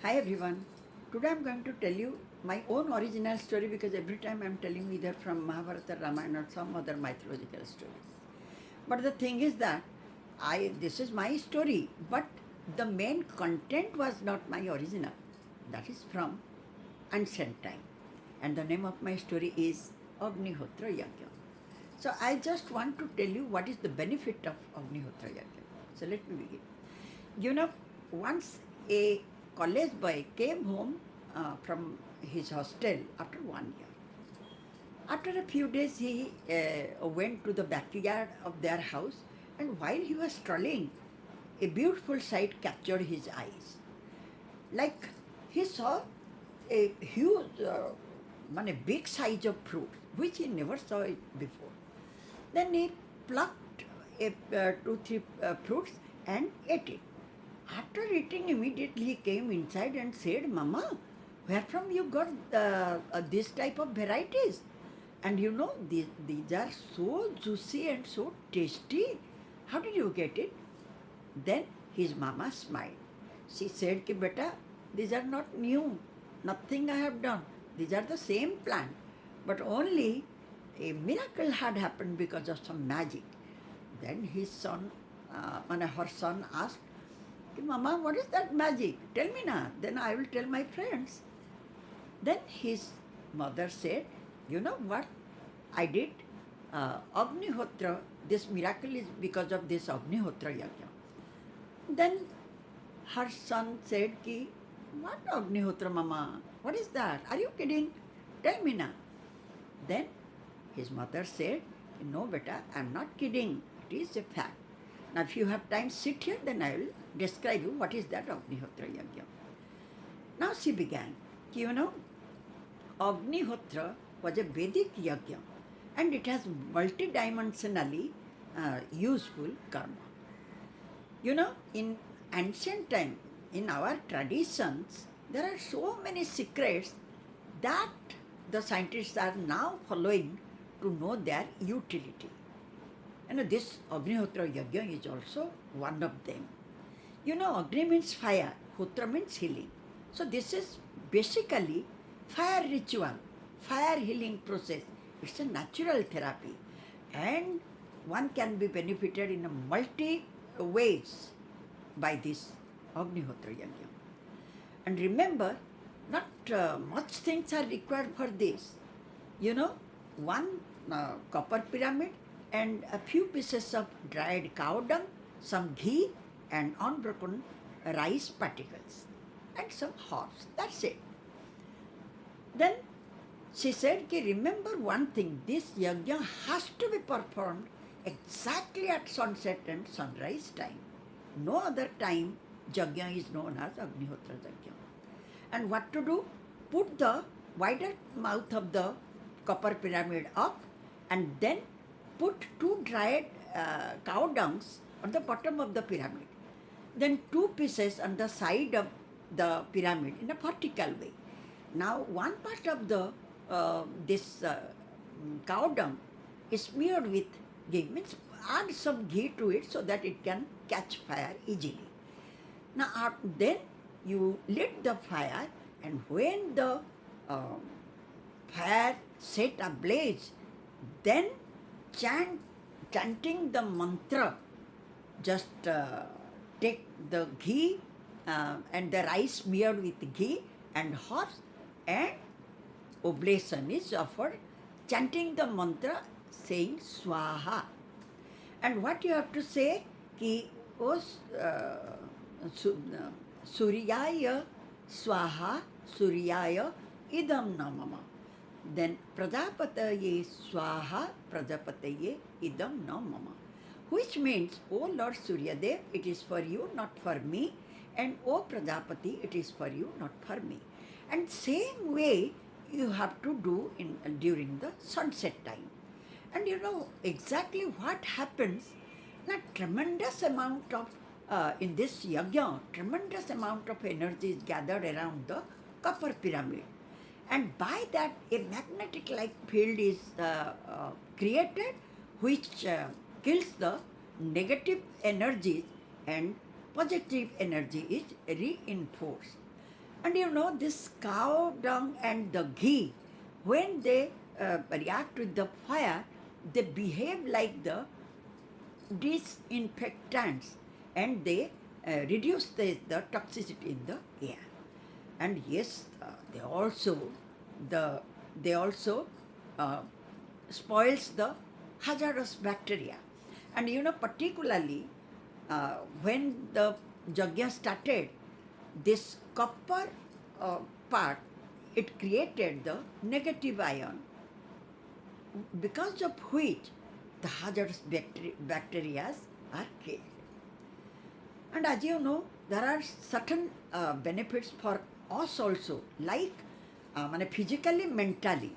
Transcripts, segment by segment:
Hi everyone. Today I'm going to tell you my own original story because every time I'm telling either from Mahabharata, Ramayana or some other mythological stories. But the thing is that this is my story, but the main content was not my original. That is from ancient time. And the name of my story is Agnihotra Yajna. So I just want to tell you what is the benefit of Agnihotra Yajna. So let me begin. You know, once a college boy came home from his hostel after 1 year. After a few days, he went to the backyard of their house, and while he was strolling, a beautiful sight captured his eyes. Like he saw a huge, big size of fruit, which he never saw it before. Then he plucked two, three fruits and ate it. After eating, immediately he came inside and said, Mama, where from you got this type of varieties? And you know, these are so juicy and so tasty. How did you get it? Then his mama smiled. She said, Ki beta, these are not new. Nothing I have done. These are the same plant. But only a miracle had happened because of some magic. Then his son, her son asked, Mama, what is that magic? Tell me now. Then I will tell my friends. Then his mother said, You know what? I did Agnihotra. This miracle is because of this Agnihotra Yajna. Then her son said, Ki, What Agnihotra, Mama? What is that? Are you kidding? Tell me now. Then his mother said, No, beta, I am not kidding. It is a fact. Now, if you have time, sit here, then I will describe you what is that Agnihotra Yajna. Now she began. You know, Agnihotra was a Vedic yajna and it has multidimensionally useful karma. You know, in ancient time, in our traditions, there are so many secrets that the scientists are now following to know their utility. And this Agnihotra Yajna is also one of them. You know, Agni means fire, Hotra means healing. So this is basically fire ritual, fire healing process. It's a natural therapy. And one can be benefited in a multi ways by this Agnihotra Yajna. And remember, not much things are required for this. You know, one copper pyramid and a few pieces of dried cow dung, some ghee, and unbroken rice particles, and some herbs. That's it. Then she said, remember one thing, this yajna has to be performed exactly at sunset and sunrise time. No other time yajna is known as Agnihotra yajna. And what to do? Put the wider mouth of the copper pyramid up and then put two dried cow dungs on the bottom of the pyramid. Then two pieces on the side of the pyramid in a vertical way. Now one part of the this cow dung is smeared with ghee, means add some ghee to it so that it can catch fire easily. Now then you lit the fire, and when the fire set ablaze, then chanting the mantra, just take the ghee and the rice smeared with ghee and herbs, and oblation is offered, chanting the mantra, saying swaha. And what you have to say, ki os suryaya swaha suryaya idam namama. Then prajapataye swaha prajapataye idam namama. Which means, O Lord Suryadev, it is for you, not for me, and O Prajapati, it is for you, not for me. And same way you have to do during the sunset time. And you know exactly what happens, a tremendous amount of, in this yajna, tremendous amount of energy is gathered around the copper pyramid. And by that, a magnetic like field is created, which kills the negative energies and positive energy is reinforced. And you know, this cow dung and the ghee, when they react with the fire, they behave like the disinfectants, and they reduce the toxicity in the air. And yes, the they also uh, spoils the hazardous bacteria. And you know, particularly when the Jagya started, this copper uh, part, it created the negative ion, because of which the hazardous bacteria are killed. And as you know, there are certain benefits for us also, like physically, mentally.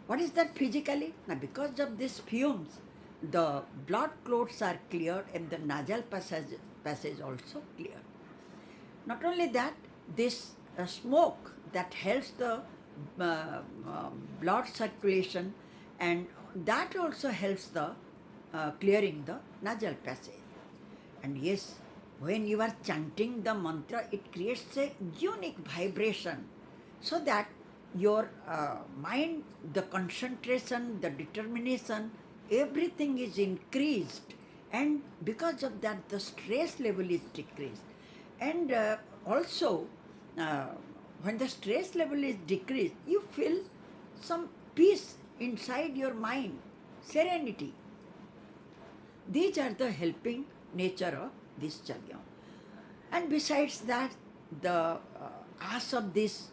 What is that physically? Now, because of these fumes, the blood clots are cleared and the nasal passage also cleared. Not only that, this smoke that helps the blood circulation, and that also helps the clearing the nasal passage. And yes, when you are chanting the mantra, it creates a unique vibration, so that your mind, the concentration, the determination, everything is increased, and because of that, the stress level is decreased. And also, uh, when the stress level is decreased, you feel some peace inside your mind, serenity. These are the helping nature of this yajna. And besides that, the ash of this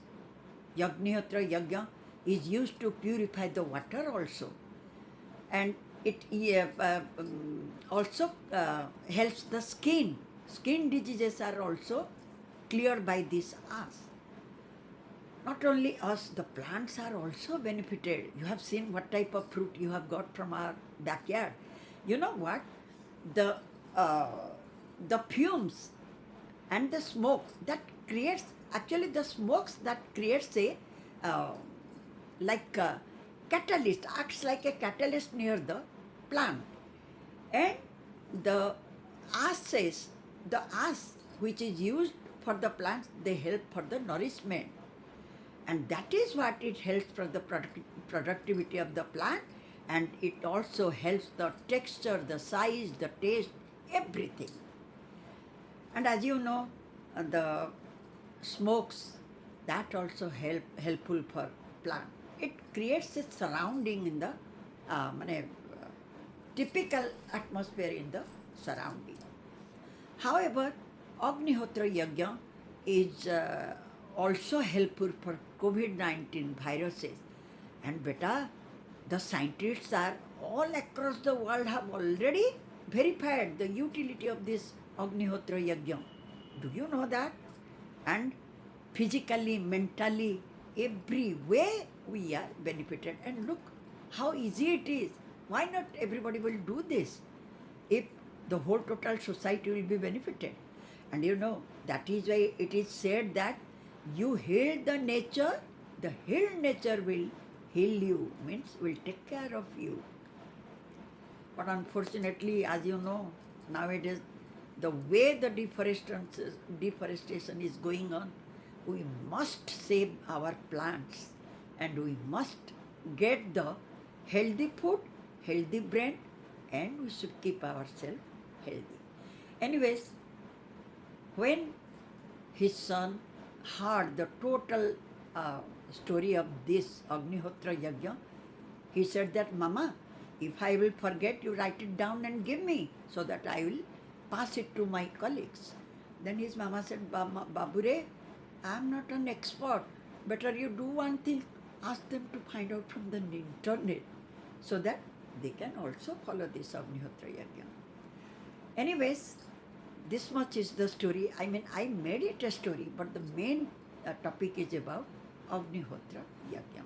Yagnihotra yajna is used to purify the water also. And it also helps the skin. Skin diseases are also cleared by this ash. Not only us, the plants are also benefited. You have seen what type of fruit you have got from our backyard. You know what? The uh, the fumes and the smoke that creates, actually the smokes that creates a uh, like a catalyst, acts like a catalyst near the plant. And the ashes, the ash which is used for the plants, they help for the nourishment. And that is what it helps for the productivity of the plant, and it also helps the texture, the size, the taste, everything. And as you know, the smokes, that also helpful for plant. It creates a surrounding in the typical atmosphere in the surrounding. However, Agnihotra Yajna is also helpful for COVID-19 viruses. And beta, the scientists are all across the world have already verified the utility of this Agnihotra Yajna. Do you know that? And physically, mentally, every way we are benefited. And look how easy it is. Why not everybody will do this if the whole total society will be benefited? And you know, that is why it is said that you heal the nature, the healed nature will heal you, means will take care of you. But unfortunately, as you know, nowadays, the way the deforestation is going on, we must save our plants, and we must get the healthy food, healthy brain, and we should keep ourselves healthy. Anyways, when his son heard the total story of this Agnihotra Yajna, he said that, Mama, if I will forget, you write it down and give me, so that I will pass it to my colleagues. Then his mama said, Babure, I am not an expert. Better you do one thing, ask them to find out from the internet, so that they can also follow this Agnihotra Yajna. Anyways, this much is the story. I mean, I made it a story, but the main topic is about Agnihotra Yajna.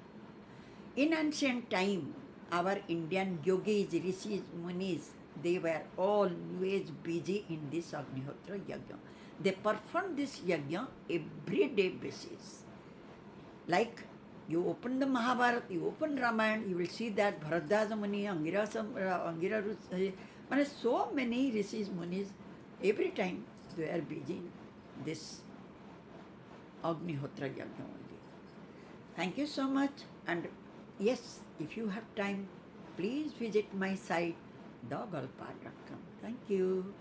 In ancient time, our Indian yogis, rishis, munis, they were always busy in this Agnihotra Yajna. They perform this Yajna everyday basis. Like you open the Mahabharata, you open Ramayana, you will see that Bharadwaja Muni, Angira, so many rishis, munis, every time they are busy in this Agnihotra Yagna only. Thank you so much. And yes, if you have time, please visit my site, thegalpa.com. Thank you.